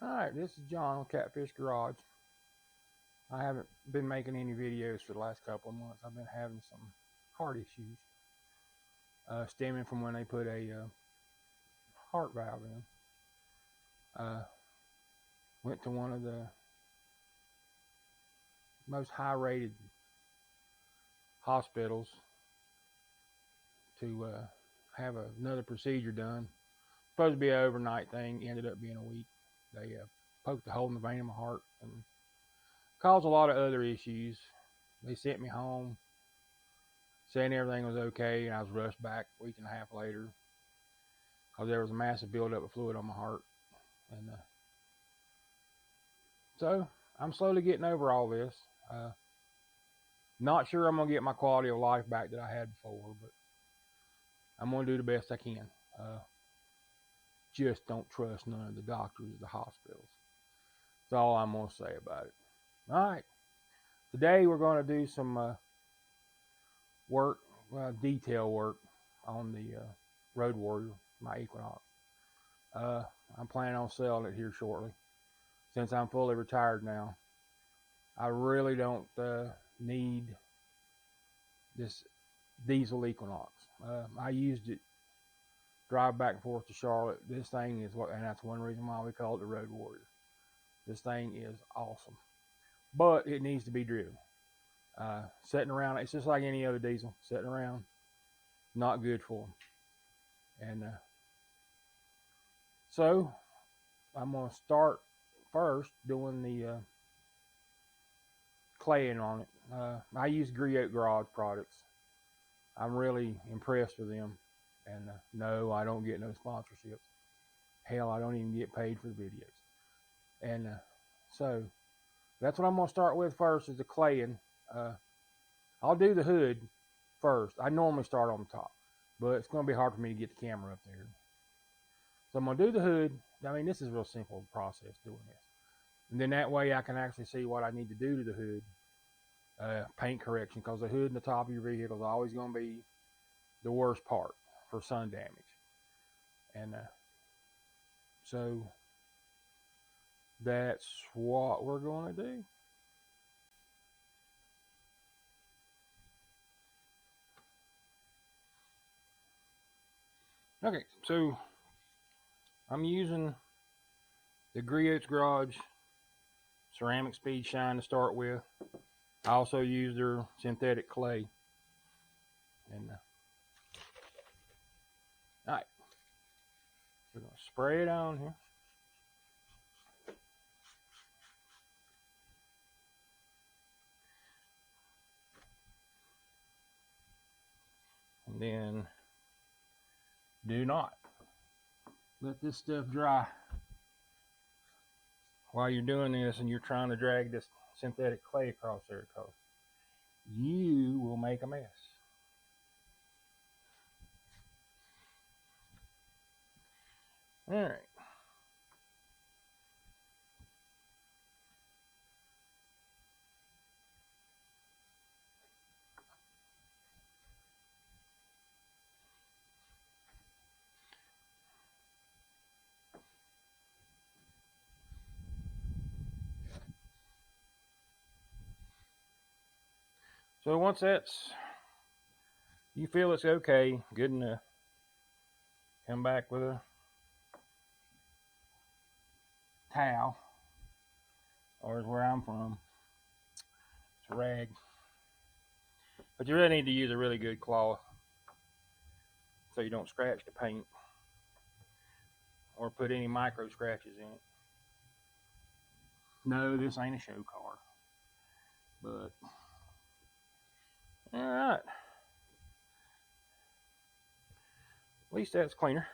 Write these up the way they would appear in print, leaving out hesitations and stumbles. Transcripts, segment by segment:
Alright, this is John with Catfish Garage. I haven't been making any videos for the last couple of months. I've been having some heart issues stemming from when they put a heart valve in. Went to one of the most high-rated hospitals to have another procedure done. Supposed to be an overnight thing, ended up being a week. They poked a hole in the vein of my heart and caused a lot of other issues. They sent me home saying everything was okay, and I was rushed back a week and a half later because there was a massive buildup of fluid on my heart. And so I'm slowly getting over all this. Not sure I'm going to get my quality of life back that I had before, but I'm going to do the best I can. Just don't trust none of the doctors at the hospitals. That's all I'm going to say about it. All right. Today we're going to do some work, detail work on the Road Warrior, my Equinox. I'm planning on selling it here shortly. Since I'm fully retired now, I really don't need this Diesel Equinox. I used it drive back and forth to Charlotte. This thing is what, and that's one reason why we call it the Road Warrior. This thing is awesome, but it needs to be driven. Sitting around, it's just like any other diesel. Sitting around, not good for them. And so I'm going to start first doing the claying on it. I use Griot Garage products. I'm really impressed with them. And no, I don't get no sponsorships. Hell, I don't even get paid for the videos. And so that's what I'm going to start with first, is the claying. I'll do the hood first. I normally start on the top, but it's going to be hard for me to get the camera up there. So I'm going to do the hood. I mean, this is a real simple process doing this. And then that way I can actually see what I need to do to the hood. Paint correction, because the hood and the top of your vehicle is always going to be the worst part for sun damage. And so that's what we're going to do. Okay, so I'm using the Griot Garage ceramic speed shine to start with. I also use their synthetic clay. And all right, we're going to spray it on here. And then do not let this stuff dry while you're doing this and you're trying to drag this synthetic clay across there, because you will make a mess. All right. So once you feel it's okay, good enough, come back with a towel, or is where I'm from, it's a rag. But you really need to use a really good cloth so you don't scratch the paint or put any micro scratches in it. No, this ain't a show car, but all right. At least that's cleaner.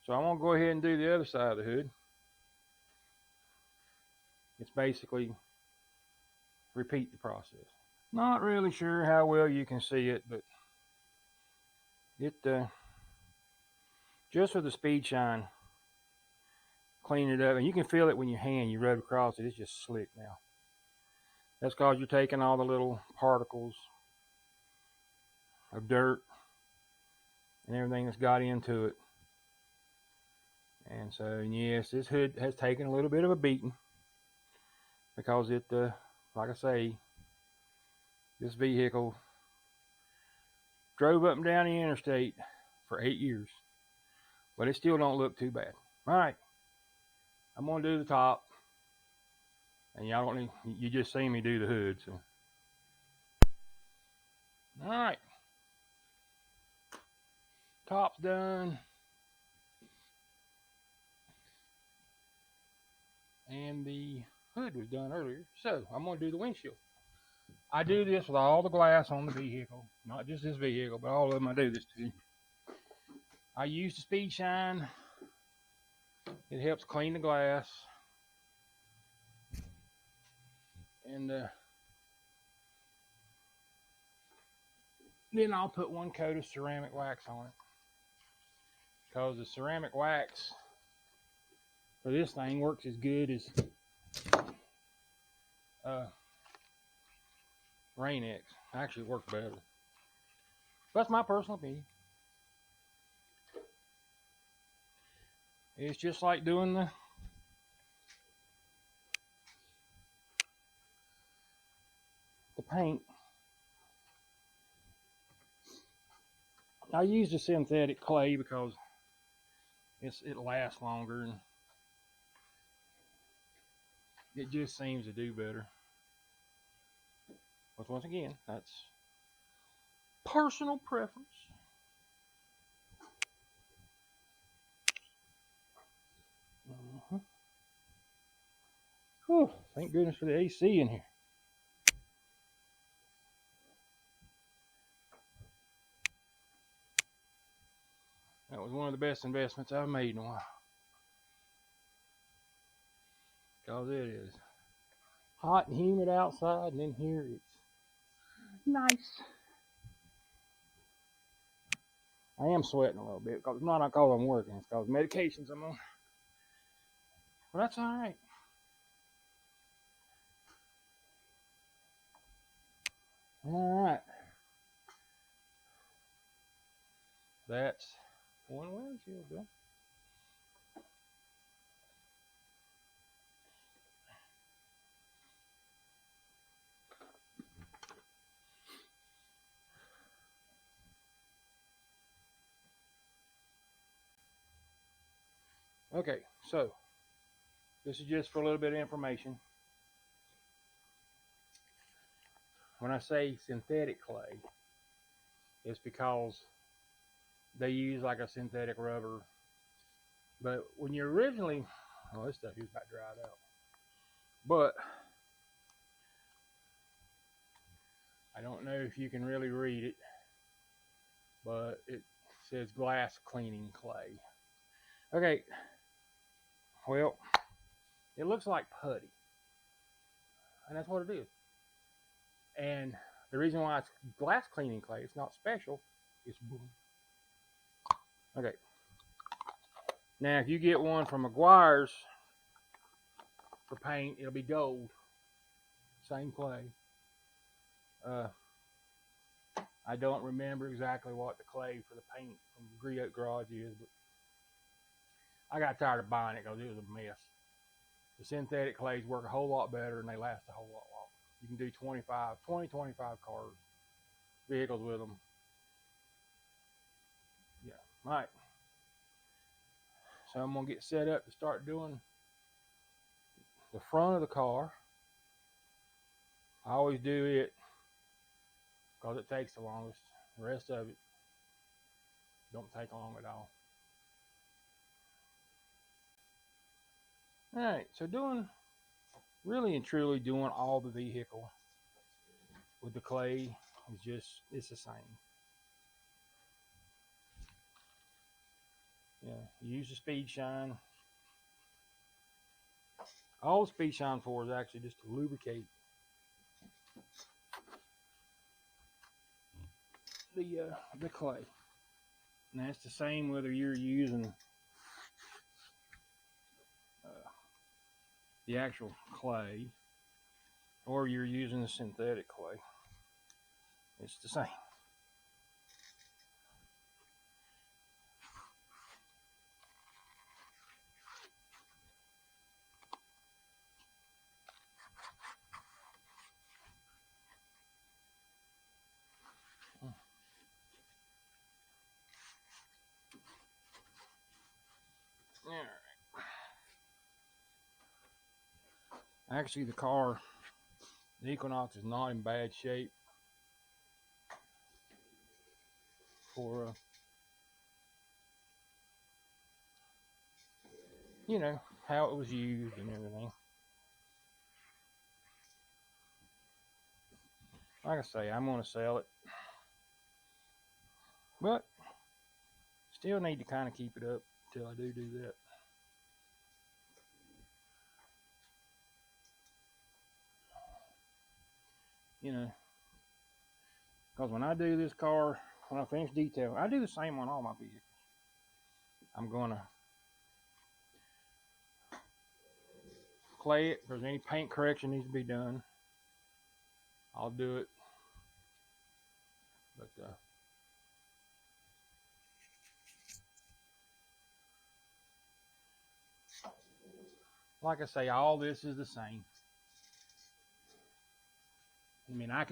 So I'm gonna go ahead and do the other side of the hood. It's basically repeat the process. Not really sure how well you can see it, but it just with the speed shine, clean it up, and you can feel it when your hand, you rub across it, it's just slick now. That's because you're taking all the little particles of dirt and everything that's got into it And so, yes, this hood has taken a little bit of a beating because it, like I say, this vehicle drove up and down the interstate for 8 years, but it still don't look too bad. All right, I'm gonna do the top, and y'all don't need, you just see me do the hood. So, all right, top's done, and the hood was done earlier. So I'm gonna do the windshield. I do this with all the glass on the vehicle, not just this vehicle, but all of them I do this to. I use the speed shine. It helps clean the glass. And then I'll put one coat of ceramic wax on it, because the ceramic wax for this thing works as good as Rain-X. Actually, it works better. That's my personal opinion. It's just like doing the paint. I use the synthetic clay because it lasts longer and it just seems to do better. But once again, that's personal preference. Whew, thank goodness for the AC in here. That was one of the best investments I've made in a while. Because it is hot and humid outside, and in here it's nice. I am sweating a little bit, because it's not because I'm working, it's because medications I'm on. But that's all right. All right. That's one windshield done. Okay, so this is just for a little bit of information. When I say synthetic clay, it's because they use like a synthetic rubber. But when you originally, oh, this stuff is about dried out. But I don't know if you can really read it, but it says glass cleaning clay. Okay, well, it looks like putty, and that's what it is. And the reason why it's glass cleaning clay, it's not special, it's blue. Okay. Now, if you get one from McGuire's for paint, it'll be gold. Same clay. I don't remember exactly what the clay for the paint from Griot Garage is, but I got tired of buying it because it was a mess. The synthetic clays work a whole lot better and they last a whole lot longer. You can do 25 cars, vehicles with them. Yeah, all right. So I'm going to get set up to start doing the front of the car. I always do it because it takes the longest. The rest of it don't take long at all. All right, so really and truly doing all the vehicle with the clay is just, it's the same. Yeah, you use the speed shine. All the speed shine for is actually just to lubricate the clay. And that's the same whether you're using the actual clay or you're using the synthetic clay. It's the same. Alright. Actually, the car, the Equinox, is not in bad shape for, you know, how it was used and everything. Like I say, I'm going to sell it, but still need to kind of keep it up till I do that. You know, because when I do this car, when I finish detail, I do the same on all my vehicles. I'm going to clay it. If there's any paint correction needs to be done, I'll do it. But like I say, all this is the same. I mean, I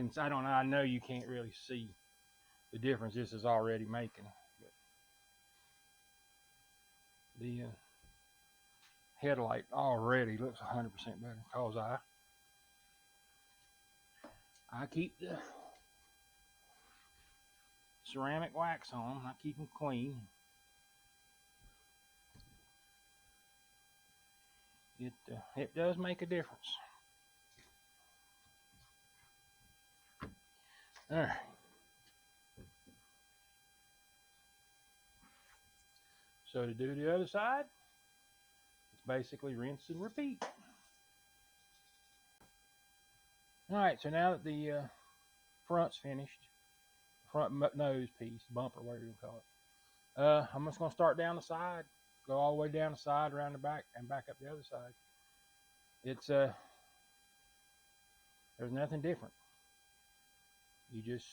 know you can't really see the difference this is already making. But the headlight already looks 100% better because I keep the ceramic wax on. I keep them clean. It does make a difference. All right. So to do the other side, it's basically rinse and repeat. All right, so now that the front's finished, front nose piece, bumper, whatever you call it, I'm just going to start down the side, go all the way down the side, around the back, and back up the other side. It's there's nothing different. You just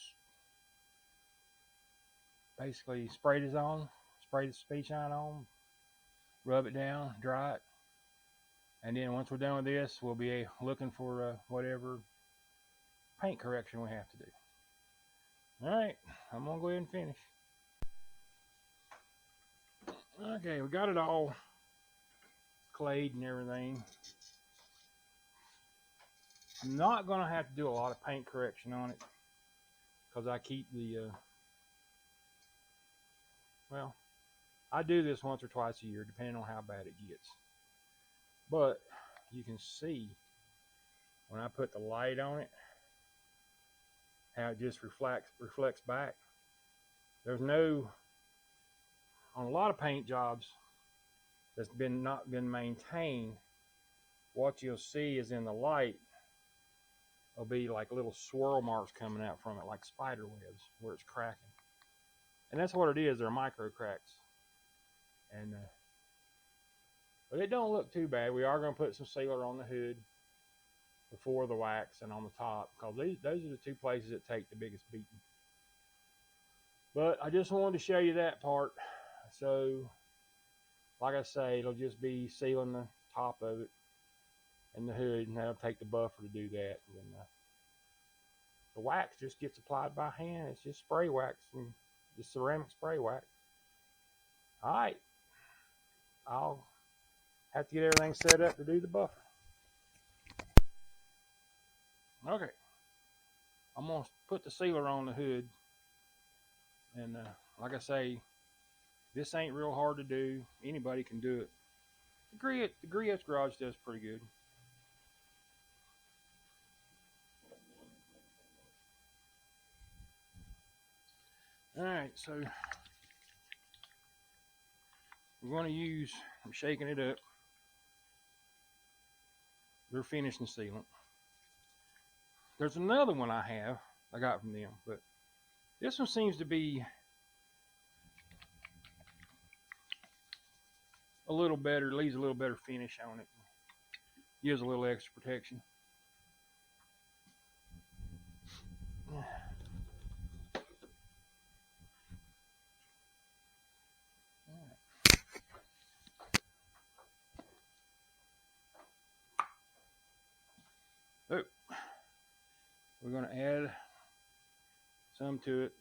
basically spray this on, spray the speed shine on, rub it down, dry it, and then once we're done with this, we'll be looking for whatever paint correction we have to do. Alright, I'm gonna go ahead and finish. Okay, we got it all clayed and everything. I'm not gonna have to do a lot of paint correction on it because I keep the well, I do this once or twice a year depending on how bad it gets. But you can see when I put the light on it how it just reflects back. There's no, on a lot of paint jobs that's not been maintained, what you'll see is in the light will be like little swirl marks coming out from it, like spider webs where it's cracking. And that's what it is, they're micro cracks. And but it don't look too bad. We are going to put some sealer on the hood before the wax and on the top, because those are the two places that take the biggest beating. But I just wanted to show you that part. So like I say, it'll just be sealing the top of it and the hood, and that'll take the buffer to do that. And then the wax just gets applied by hand. It's just spray wax, and just ceramic spray wax. All right, I'll have to get everything set up to do the buffer. Okay, I'm gonna put the sealer on the hood, and like I say, this ain't real hard to do. Anybody can do it. The Griot Garage does pretty good. All right, so we're going to use, I'm shaking it up, their finishing sealant. There's another one I got from them, but this one seems to be a little better, leaves a little better finish on it, gives a little extra protection. Oh, we're going to add some to it.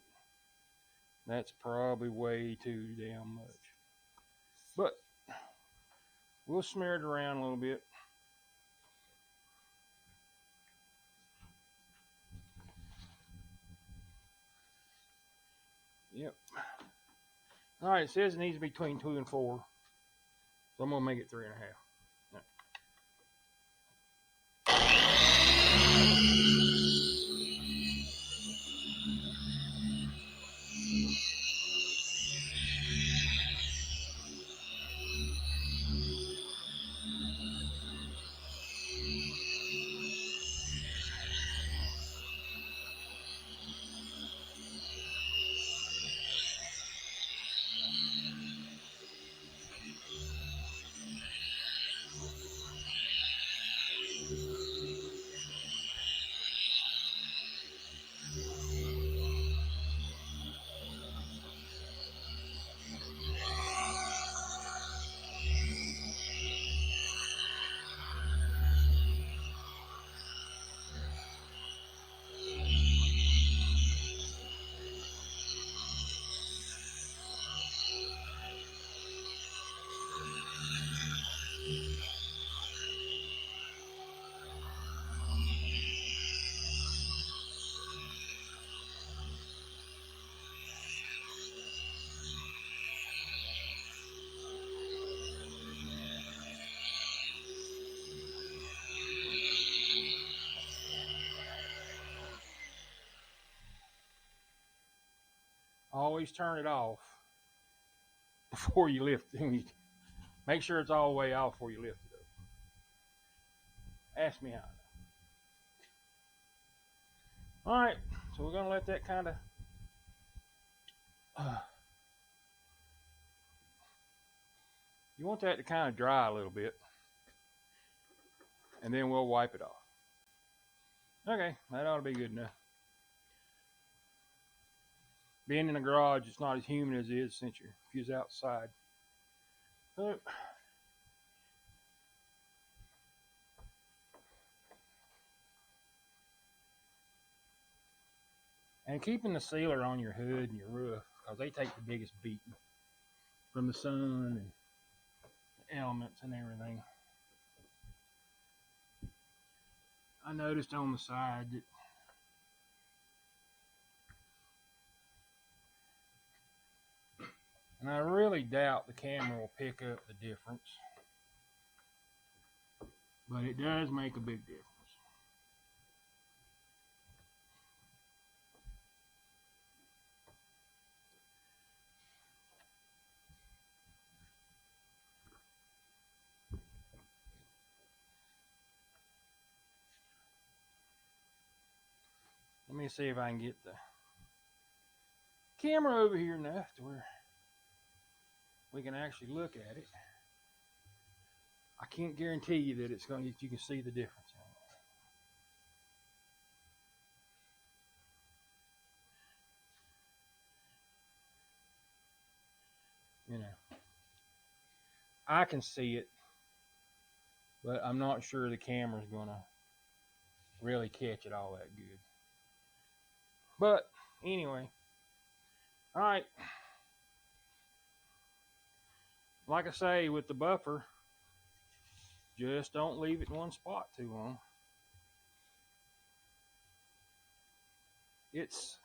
That's probably way too damn much, but We'll smear it around a little bit. Yep. All right, it says it needs to be between 2 and 4. So I'm going to make it 3.5. Yep. Always turn it off before you lift it. Make sure it's all the way off before you lift it up. Ask me how. All right, so we're going to let that kind of you want that to kind of dry a little bit, and then we'll wipe it off. Okay, that ought to be good enough. Being in the garage, it's not as humid as it is since if you're outside. And keeping the sealer on your hood and your roof, because they take the biggest beating from the sun and the elements and everything. I noticed on the side that and I really doubt the camera will pick up the difference, but it does make a big difference. Let me see if I can get the camera over here enough to where we can actually look at it. I can't guarantee you that it's going to, you can see the difference. You know, I can see it, but I'm not sure the camera's going to really catch it all that good. But anyway, all right. Like I say, with the buffer, just don't leave it in one spot too long. It's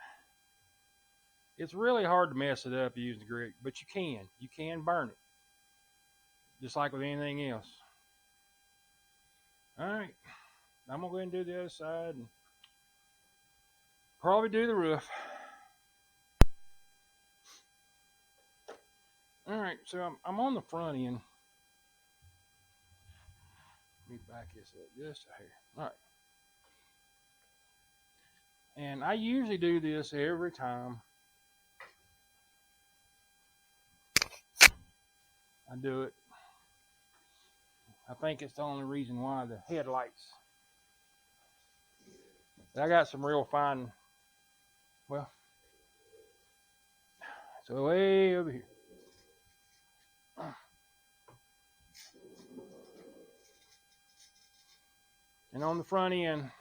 really hard to mess it up using the Griot, but you can burn it, just like with anything else. All right, I'm gonna go ahead and do the other side and probably do the roof. All right, so I'm on the front end. Let me back this up just a hair. All right. And I usually do this every time I do it. I think it's the only reason why the headlights. I got some real fine, well, so way over here. And on the front end,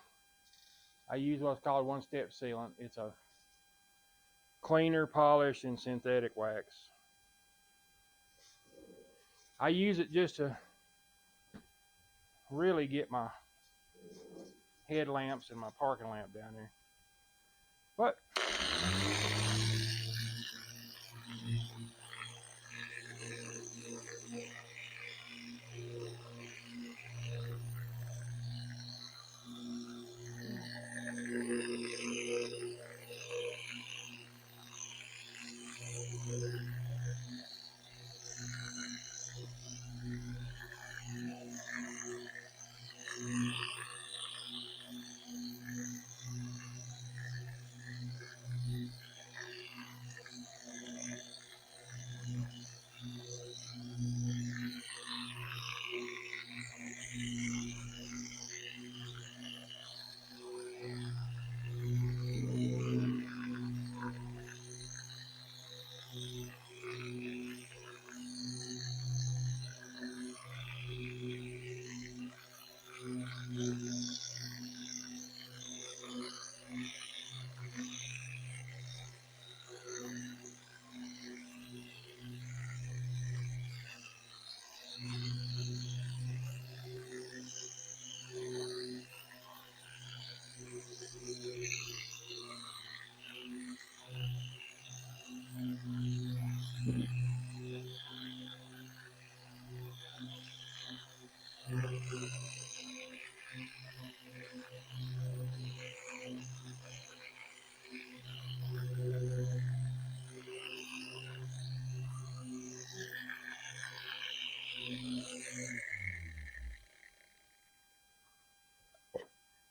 I use what's called one-step sealant. It's a cleaner, polish, and synthetic wax. I use it just to really get my headlamps and my parking lamp down there. But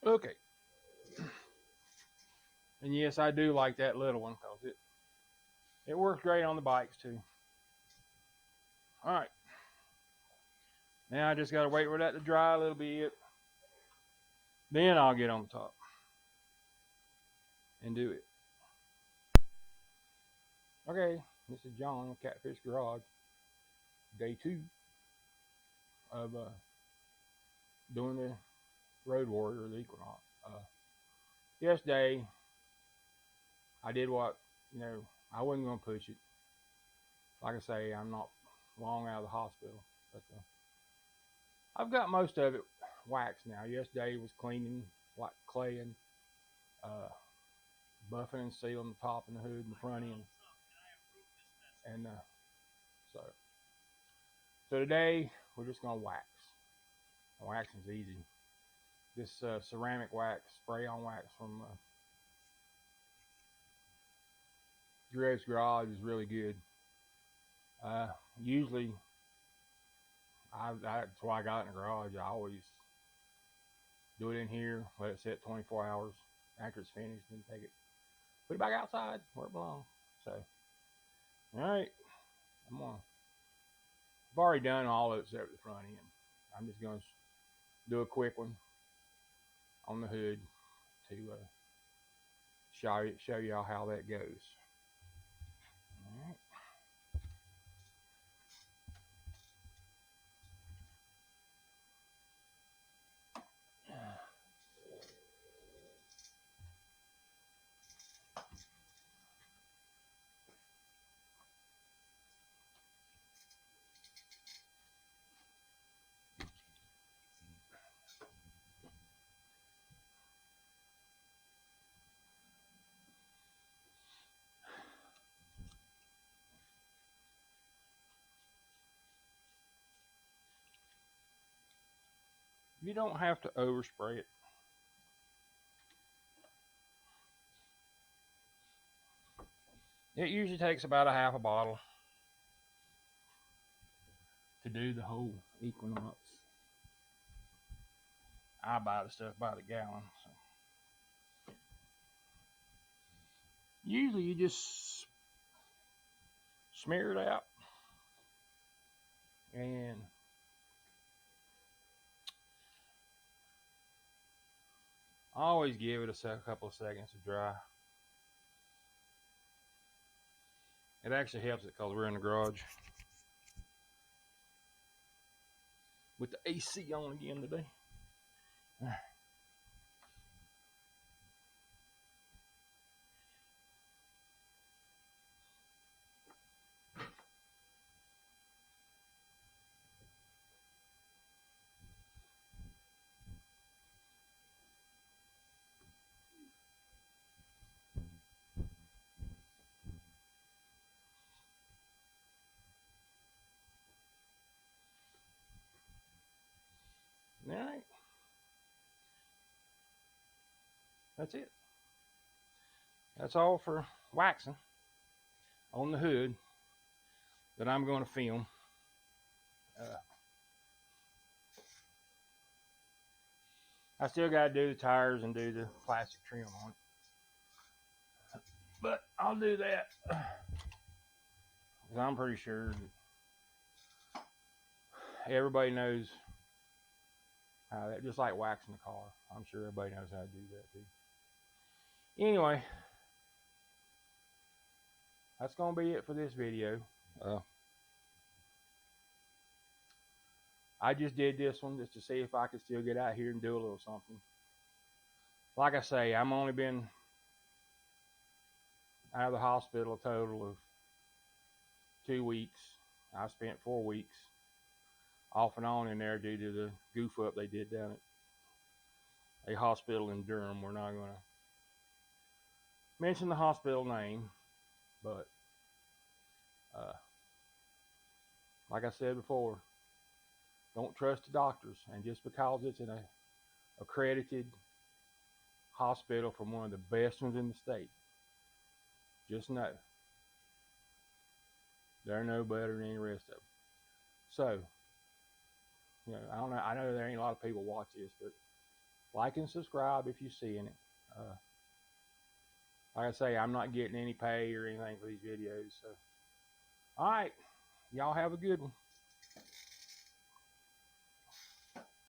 okay. And yes, I do like that little one because it works great on the bikes too. All right. Now I just got to wait for that to dry a little bit. Then I'll get on the top and do it. Okay, this is John with Catfish Garage. Day 2 of doing the Road Warrior, the Equinox. Yesterday, I did what, I wasn't going to push it. Like I say, I'm not long out of the hospital. But I've got most of it waxed now. Yesterday was cleaning, like claying, buffing and sealing the top and the hood and the front end. And so today, we're just going to wax. Waxing's easy. This ceramic wax, spray-on wax from Griot Garage is really good. Usually, that's why I got it in the garage. I always do it in here, let it sit 24 hours after it's finished, and take it, put it back outside where it belongs. So, all right, I've already done all of it except the front end. I'm just going to do a quick one on the hood to show y'all how that goes. All right. You don't have to overspray it. It usually takes about a half a bottle to do the whole Equinox. I buy the stuff by the gallon. So. Usually you just smear it out and I always give it a couple of seconds to dry. It actually helps it because we're in the garage with the AC on again today. that's it. That's all for waxing on the hood that I'm going to film. I still got to do the tires and do the plastic trim on it. But I'll do that. Because I'm pretty sure that everybody knows how that, just like waxing the car. I'm sure everybody knows how to do that too. Anyway, that's going to be it for this video. I just did this one just to see if I could still get out here and do a little something. Like I say, I'm only been out of the hospital a total of 2 weeks. I spent 4 weeks off and on in there due to the goof up they did down at a hospital in Durham. We're not going to mention the hospital name, but like I said before, don't trust the doctors. And just because it's in a accredited hospital from one of the best ones in the state, just know they're no better than any rest of them. So, you know, I don't know. I know there ain't a lot of people watch this, but like and subscribe if you're seeing it. Like I say, I'm not getting any pay or anything for these videos. So, all right, y'all have a good one.